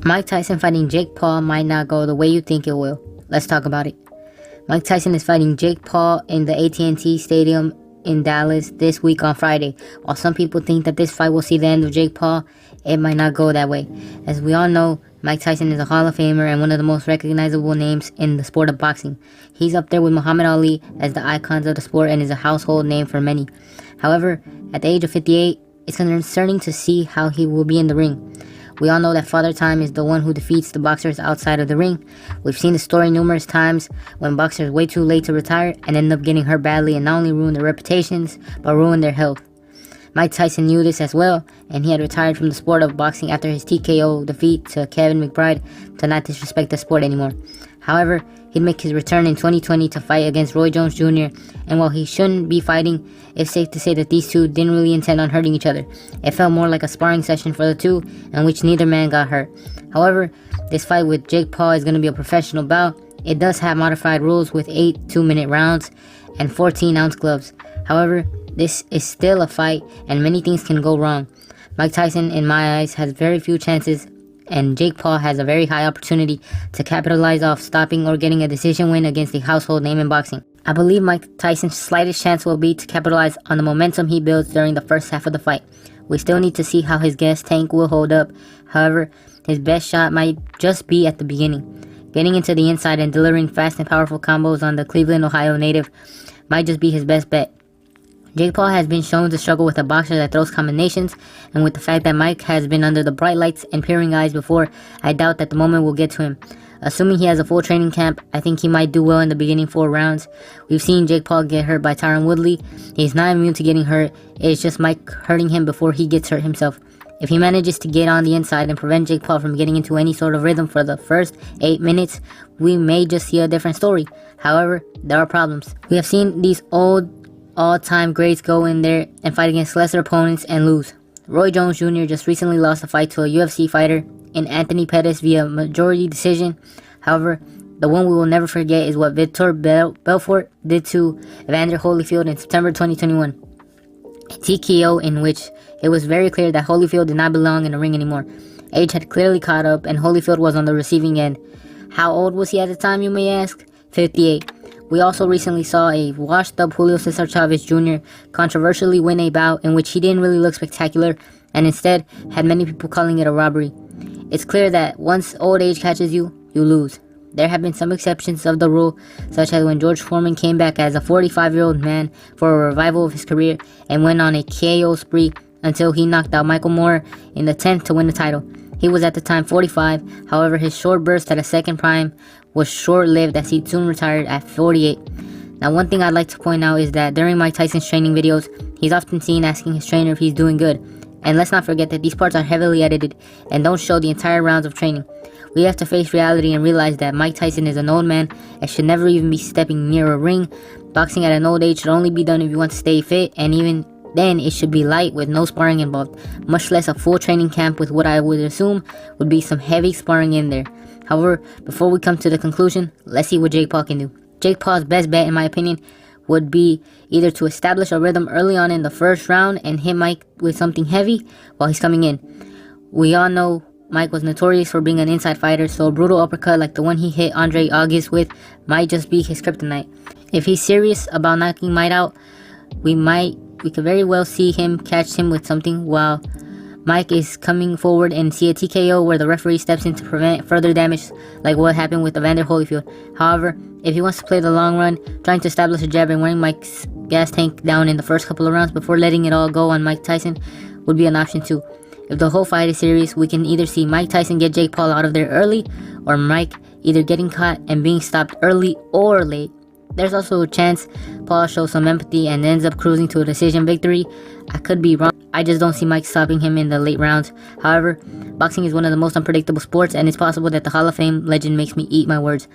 Mike Tyson fighting Jake Paul might not go the way you think it will. Let's talk about it. Mike Tyson is fighting Jake Paul in the AT&T Stadium in Dallas this week on Friday. While some people think that this fight will see the end of Jake Paul, it might not go that way. As we all know, Mike Tyson is a Hall of Famer and one of the most recognizable names in the sport of boxing. He's up there with Muhammad Ali as the icons of the sport and is a household name for many. However, at the age of 58, it's concerning to see how he will be in the ring. We all know that Father Time is the one who defeats the boxers outside of the ring. We've seen the story numerous times when boxers wait too late to retire and end up getting hurt badly and not only ruin their reputations, but ruin their health. Mike Tyson knew this as well, and he had retired from the sport of boxing after his TKO defeat to Kevin McBride to not disrespect the sport anymore. However, he'd make his return in 2020 to fight against Roy Jones Jr., and while he shouldn't be fighting, it's safe to say that these two didn't really intend on hurting each other. It felt more like a sparring session for the two, in which neither man got hurt. However, this fight with Jake Paul is going to be a professional bout. It does have modified rules with 8 2-minute rounds and 14-ounce gloves. However, this is still a fight, and many things can go wrong. Mike Tyson, in my eyes, has very few chances, and Jake Paul has a very high opportunity to capitalize off stopping or getting a decision win against a household name in boxing. I believe Mike Tyson's slightest chance will be to capitalize on the momentum he builds during the first half of the fight. We still need to see how his gas tank will hold up. However, his best shot might just be at the beginning. Getting into the inside and delivering fast and powerful combos on the Cleveland, Ohio native might just be his best bet. Jake Paul has been shown to struggle with a boxer that throws combinations, and with the fact that Mike has been under the bright lights and peering eyes before, I doubt that the moment will get to him. Assuming he has a full training camp, I think he might do well in the beginning 4 rounds. We've seen Jake Paul get hurt by Tyron Woodley. He's not immune to getting hurt. It's just Mike hurting him before he gets hurt himself. If he manages to get on the inside and prevent Jake Paul from getting into any sort of rhythm for the first 8 minutes, we may just see a different story. However, there are problems. We have seen these all-time greats go in there and fight against lesser opponents and lose. Roy Jones Jr. just recently lost a fight to a UFC fighter in Anthony Pettis via majority decision. However, the one we will never forget is what Vitor Belfort did to Evander Holyfield in September 2021. A TKO in which it was very clear that Holyfield did not belong in the ring anymore. Age had clearly caught up and Holyfield was on the receiving end. How old was he at the time, you may ask? 58. We also recently saw a washed-up Julio Cesar Chavez Jr. controversially win a bout in which he didn't really look spectacular and instead had many people calling it a robbery. It's clear that once old age catches you, you lose. There have been some exceptions of the rule, such as when George Foreman came back as a 45-year-old man for a revival of his career and went on a KO spree until he knocked out Michael Moore in the 10th to win the title. He was at the time 45, however his short burst at a second prime was short-lived as he soon retired at 48. Now, one thing I'd like to point out is that during Mike Tyson's training videos, he's often seen asking his trainer if he's doing good. And let's not forget that these parts are heavily edited and don't show the entire rounds of training. We have to face reality and realize that Mike Tyson is an old man and should never even be stepping near a ring. Boxing at an old age should only be done if you want to stay fit, and even then it should be light with no sparring involved, much less a full training camp with what I would assume would be some heavy sparring in there. However, before we come to the conclusion, let's see what Jake Paul can do. Jake Paul's best bet, in my opinion, would be either to establish a rhythm early on in the first round and hit Mike with something heavy while he's coming in. We all know Mike was notorious for being an inside fighter, so a brutal uppercut like the one he hit Andre August with might just be his kryptonite. If he's serious about knocking Mike out, we could very well see him catch him with something while Mike is coming forward and see a TKO where the referee steps in to prevent further damage, like what happened with Evander Holyfield. However, if he wants to play the long run, trying to establish a jab and wearing Mike's gas tank down in the first couple of rounds before letting it all go on Mike Tyson would be an option too. If the whole fight is serious, we can either see Mike Tyson get Jake Paul out of there early, or Mike either getting caught and being stopped early or late. There's also a chance Paul shows some empathy and ends up cruising to a decision victory. I could be wrong. I just don't see Mike stopping him in the late rounds. However, boxing is one of the most unpredictable sports, and it's possible that the Hall of Fame legend makes me eat my words.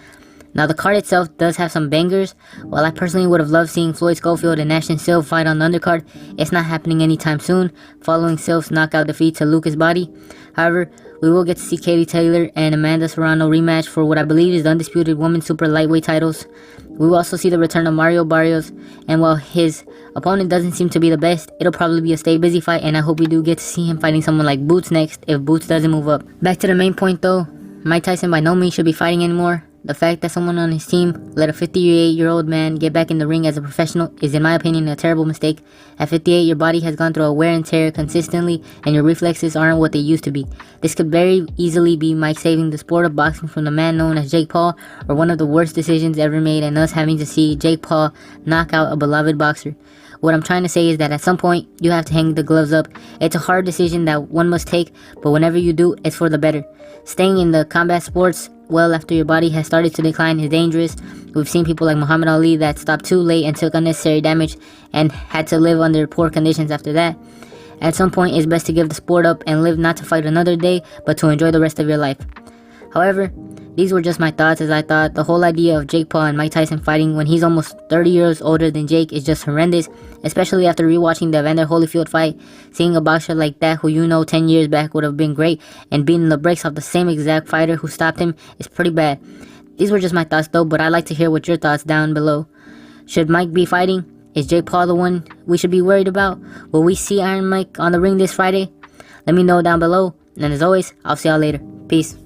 Now, the card itself does have some bangers. While I personally would have loved seeing Floyd Schofield and Ashton Silva fight on the undercard, it's not happening anytime soon, following Silva's knockout defeat to Lucas Body. However, We will get to see Katie Taylor and Amanda Serrano rematch for what I believe is the undisputed women's super lightweight titles. We will also see the return of Mario Barrios, and while his opponent doesn't seem to be the best, it'll probably be a stay busy fight, and I hope we do get to see him fighting someone like Boots next if Boots doesn't move up. Back to the main point though, Mike Tyson by no means should be fighting anymore. The fact that someone on his team let a 58-year-old man get back in the ring as a professional is, in my opinion, a terrible mistake. At 58, your body has gone through a wear and tear consistently, and your reflexes aren't what they used to be. This could very easily be Mike saving the sport of boxing from the man known as Jake Paul, or one of the worst decisions ever made, and us having to see Jake Paul knock out a beloved boxer. What I'm trying to say is that at some point, you have to hang the gloves up. It's a hard decision that one must take, but whenever you do, it's for the better. Staying in the combat sports well after your body has started to decline is dangerous. We've seen people like Muhammad Ali that stopped too late and took unnecessary damage and had to live under poor conditions after that. At some point, it's best to give the sport up and live not to fight another day, but to enjoy the rest of your life. However, these were just my thoughts, as I thought the whole idea of Jake Paul and Mike Tyson fighting when he's almost 30 years older than Jake is just horrendous, especially after rewatching the Evander Holyfield fight. Seeing a boxer like that who 10 years back would have been great, and beating the brakes off the same exact fighter who stopped him is pretty bad. These were just my thoughts though, but I'd like to hear what your thoughts down below. Should Mike be fighting? Is Jake Paul the one we should be worried about? Will we see Iron Mike on the ring this Friday? Let me know down below, and as always, I'll see y'all later. Peace.